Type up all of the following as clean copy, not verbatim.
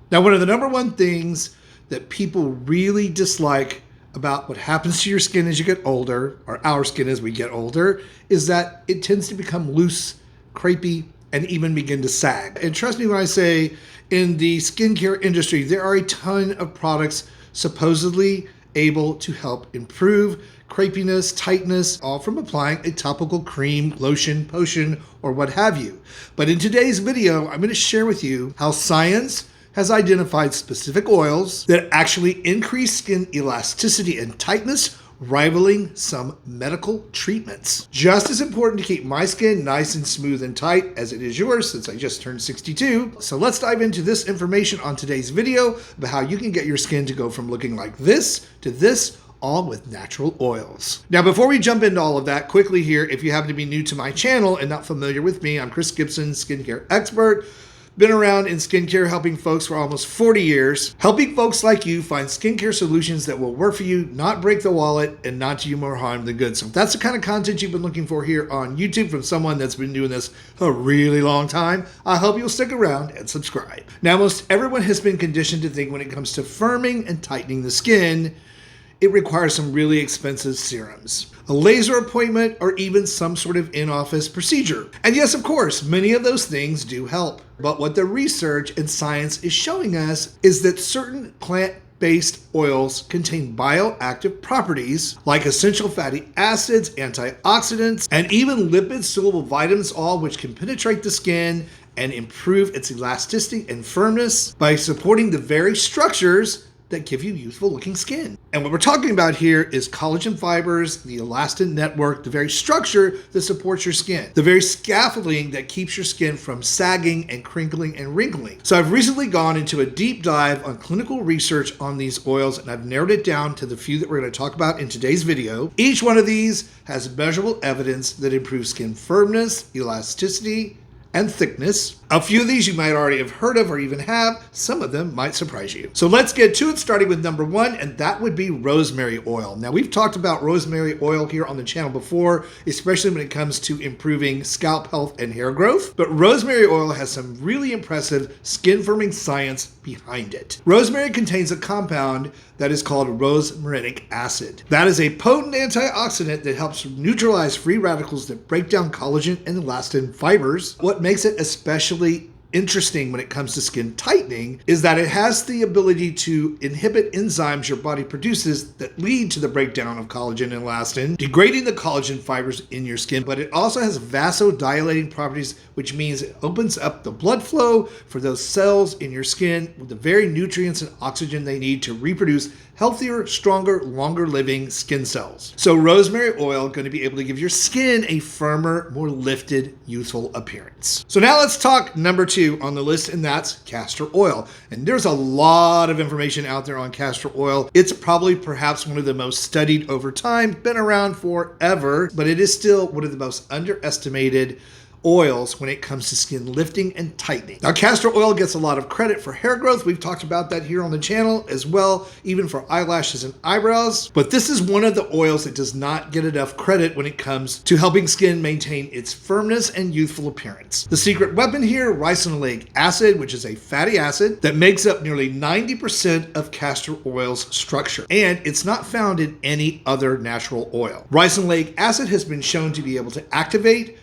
Now, one of the number one things that people really dislike about what happens to your skin as you get older, or our skin as we get older, is that it tends to become loose, crepey, and even begin to sag. And trust me when I say, in the skincare industry, there are a ton of products supposedly able to help improve crepiness, tightness, all from applying a topical cream, lotion, potion, or what have you. But in today's video, I'm going to share with you how science has identified specific oils that actually increase skin elasticity and tightness, rivaling some medical treatments. Just as important to keep my skin nice and smooth and tight as it is yours, since I just turned 62. So let's dive into this information on today's video about how you can get your skin to go from looking like this to this, all with natural oils. Now, before we jump into all of that, quickly here, if you happen to be new to my channel and not familiar with me, I'm Chris Gibson, skincare expert. Been around in skincare helping folks for almost 40 years, helping folks like you find skincare solutions that will work for you, not break the wallet, and not do you more harm than good. So if that's the kind of content you've been looking for here on YouTube from someone that's been doing this a really long time, I hope you'll stick around and subscribe. Now, most everyone has been conditioned to think when it comes to firming and tightening the skin, it requires some really expensive serums, a laser appointment, or even some sort of in-office procedure. And yes, of course, many of those things do help. But what the research and science is showing us is that certain plant-based oils contain bioactive properties like essential fatty acids, antioxidants, and even lipid-soluble vitamins, all which can penetrate the skin and improve its elasticity and firmness by supporting the very structures that give you youthful looking skin. And what we're talking about here is collagen fibers, the elastin network, the very structure that supports your skin, the very scaffolding that keeps your skin from sagging and crinkling and wrinkling. So I've recently gone into a deep dive on clinical research on these oils, and I've narrowed it down to the few that we're going to talk about in today's video. Each one of these has measurable evidence that improves skin firmness, elasticity, and thickness. A few of these you might already have heard of or even have. Some of them might surprise you. So let's get to it, starting with number one, and that would be rosemary oil. Now, we've talked about rosemary oil here on the channel before, especially when it comes to improving scalp health and hair growth. But rosemary oil has some really impressive skin firming science behind it. Rosemary contains a compound that is called rosmarinic acid. That is a potent antioxidant that helps neutralize free radicals that break down collagen and elastin fibers. What makes it especially interesting when it comes to skin tightening is that it has the ability to inhibit enzymes your body produces that lead to the breakdown of collagen and elastin, degrading the collagen fibers in your skin. But it also has vasodilating properties, which means it opens up the blood flow for those cells in your skin with the very nutrients and oxygen they need to reproduce healthier, stronger, longer living skin cells. So rosemary oil going to be able to give your skin a firmer, more lifted, youthful appearance. So now let's talk number two on the list, and that's castor oil. And there's a lot of information out there on castor oil. It's probably perhaps one of the most studied over time, been around forever, but it is still one of the most underestimated oils when it comes to skin lifting and tightening. Now, castor oil gets a lot of credit for hair growth. We've talked about that here on the channel as well, even for eyelashes and eyebrows. But this is one of the oils that does not get enough credit when it comes to helping skin maintain its firmness and youthful appearance. The secret weapon here, ricinoleic acid, which is a fatty acid that makes up nearly 90% of castor oil's structure. And it's not found in any other natural oil. Ricinoleic acid has been shown to be able to activate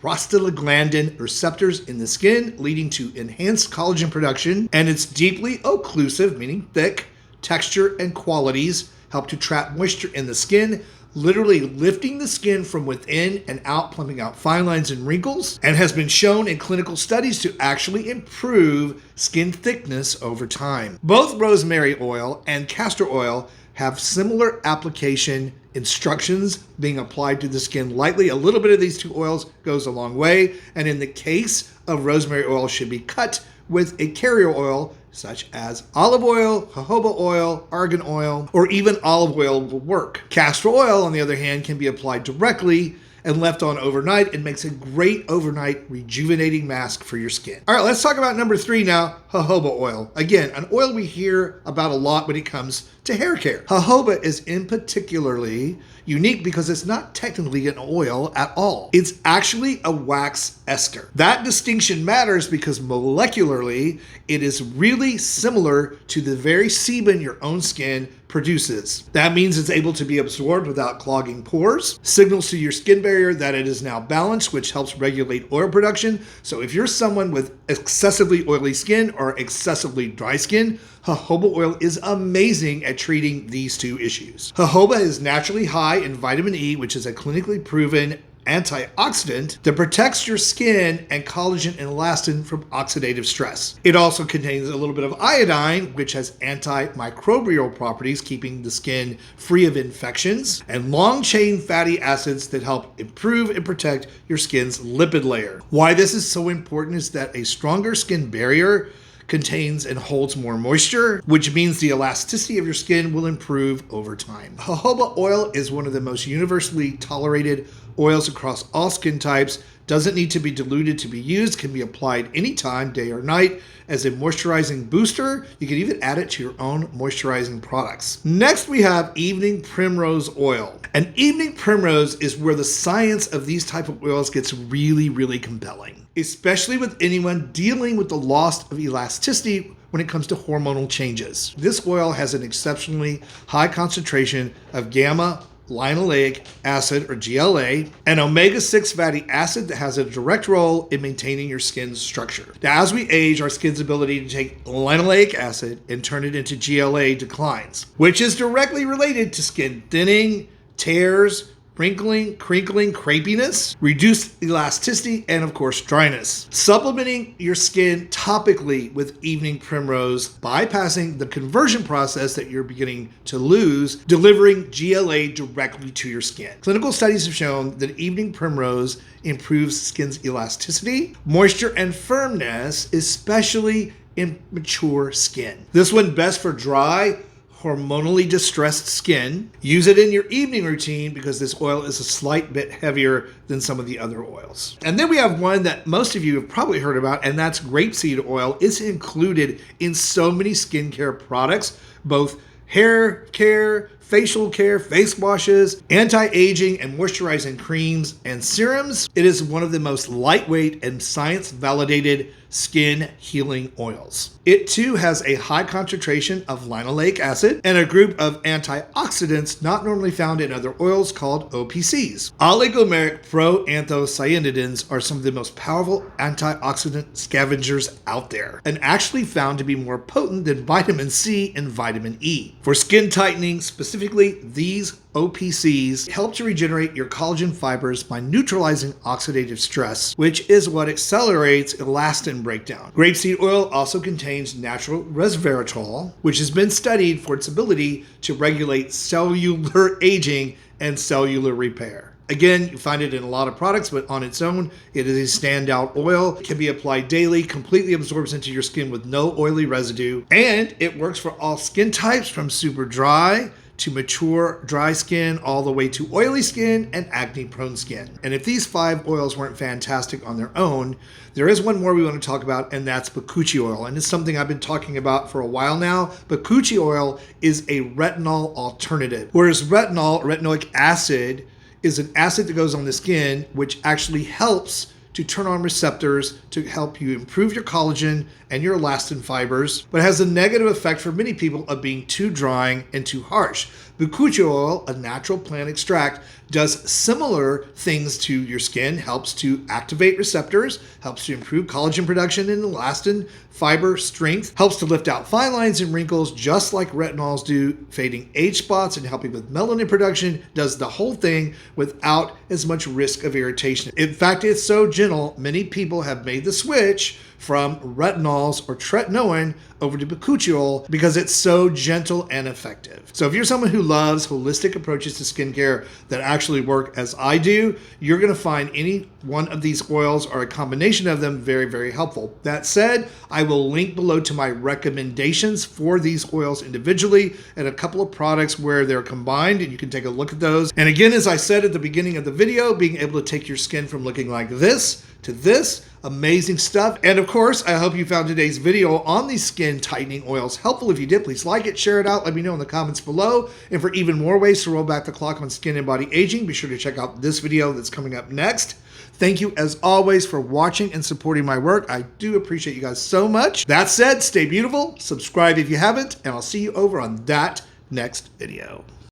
prostaglandin receptors in the skin, leading to enhanced collagen production, and its deeply occlusive, meaning thick, texture and qualities help to trap moisture in the skin, literally lifting the skin from within and out, plumping out fine lines and wrinkles, and has been shown in clinical studies to actually improve skin thickness over time. Both rosemary oil and castor oil have similar application instructions being applied to the skin lightly. A little bit of these two oils goes a long way, and in the case of rosemary oil, should be cut with a carrier oil such as olive oil, jojoba oil, argan oil, or even olive oil will work. Castor oil, on the other hand, can be applied directly and left on overnight, it makes a great overnight rejuvenating mask for your skin. All right, let's talk about number 3 now, jojoba oil. Again, an oil we hear about a lot when it comes to hair care. Jojoba is in particularly unique because it's not technically an oil at all. It's actually a wax ester. That distinction matters because molecularly, it is really similar to the very sebum your own skin produces. That means it's able to be absorbed without clogging pores, signals to your skin barrier that it is now balanced, which helps regulate oil production. So if you're someone with excessively oily skin or excessively dry skin, jojoba oil is amazing at treating these two issues. Jojoba is naturally high in vitamin E, which is a clinically proven antioxidant that protects your skin and collagen and elastin from oxidative stress. It also contains a little bit of iodine, which has antimicrobial properties, keeping the skin free of infections, and long-chain fatty acids that help improve and protect your skin's lipid layer. Why this is so important is that a stronger skin barrier contains and holds more moisture, which means the elasticity of your skin will improve over time. Jojoba oil is one of the most universally tolerated oils across all skin types, doesn't need to be diluted to be used, can be applied anytime, day or night, as a moisturizing booster. You can even add it to your own moisturizing products. Next, we have evening primrose oil. And evening primrose is where the science of these type of oils gets really, really compelling, especially with anyone dealing with the loss of elasticity when it comes to hormonal changes. This oil has an exceptionally high concentration of gamma linoleic acid, or GLA, an omega-6 fatty acid that has a direct role in maintaining your skin's structure. Now, as we age, our skin's ability to take linoleic acid and turn it into GLA declines, which is directly related to skin thinning, tears, wrinkling, crinkling, crepiness, reduced elasticity, and of course dryness. Supplementing your skin topically with evening primrose, bypassing the conversion process that you're beginning to lose, delivering GLA directly to your skin. Clinical studies have shown that evening primrose improves skin's elasticity, moisture, and firmness, especially in mature skin. This one best for dry, hormonally distressed skin. Use it in your evening routine because this oil is a slight bit heavier than some of the other oils. And then we have one that most of you have probably heard about, and that's grapeseed oil. It's included in so many skincare products, both hair care, facial care, face washes, anti-aging and moisturizing creams and serums. It is one of the most lightweight and science-validated skin healing oils. It too has a high concentration of linoleic acid and a group of antioxidants not normally found in other oils called OPCs. Oligomeric proanthocyanidins are some of the most powerful antioxidant scavengers out there, and actually found to be more potent than vitamin C and vitamin E. For skin tightening, specifically these OPCs help to regenerate your collagen fibers by neutralizing oxidative stress, which is what accelerates elastin breakdown. Grapeseed oil also contains natural resveratrol, which has been studied for its ability to regulate cellular aging and cellular repair. Again, you find it in a lot of products, but on its own, it is a standout oil. It can be applied daily, completely absorbs into your skin with no oily residue, and it works for all skin types from super dry to mature dry skin, all the way to oily skin and acne-prone skin. And if these 5 oils weren't fantastic on their own, there is one more we want to talk about, and that's Bakuchiol oil. And it's something I've been talking about for a while now. Bakuchiol oil is a retinol alternative, whereas retinoic acid, is an acid that goes on the skin, which actually helps to turn on receptors to help you improve your collagen and your elastin fibers, but has a negative effect for many people of being too drying and too harsh. Bakuchiol oil, a natural plant extract, does similar things to your skin, helps to activate receptors, helps to improve collagen production and elastin fiber strength, helps to lift out fine lines and wrinkles just like retinols do, fading age spots and helping with melanin production, does the whole thing without as much risk of irritation. In fact, it's so gentle, many people have made the switch from retinols or tretinoin over to Bakuchiol because it's so gentle and effective. So if you're someone who loves holistic approaches to skincare that actually work as I do, you're going to find any one of these oils or a combination of them very, very helpful. That said, I will link below to my recommendations for these oils individually and a couple of products where they're combined, and you can take a look at those. And again, as I said at the beginning of the video, being able to take your skin from looking like this to this, amazing stuff. And of course, I hope you found today's video on these skin tightening oils helpful. If you did, please like it, share it out, let me know in the comments below. And for even more ways to roll back the clock on skin and body aging, be sure to check out this video that's coming up next. Thank you as always for watching and supporting my work. I do appreciate you guys so much. That said, stay beautiful, subscribe if you haven't, and I'll see you over on that next video.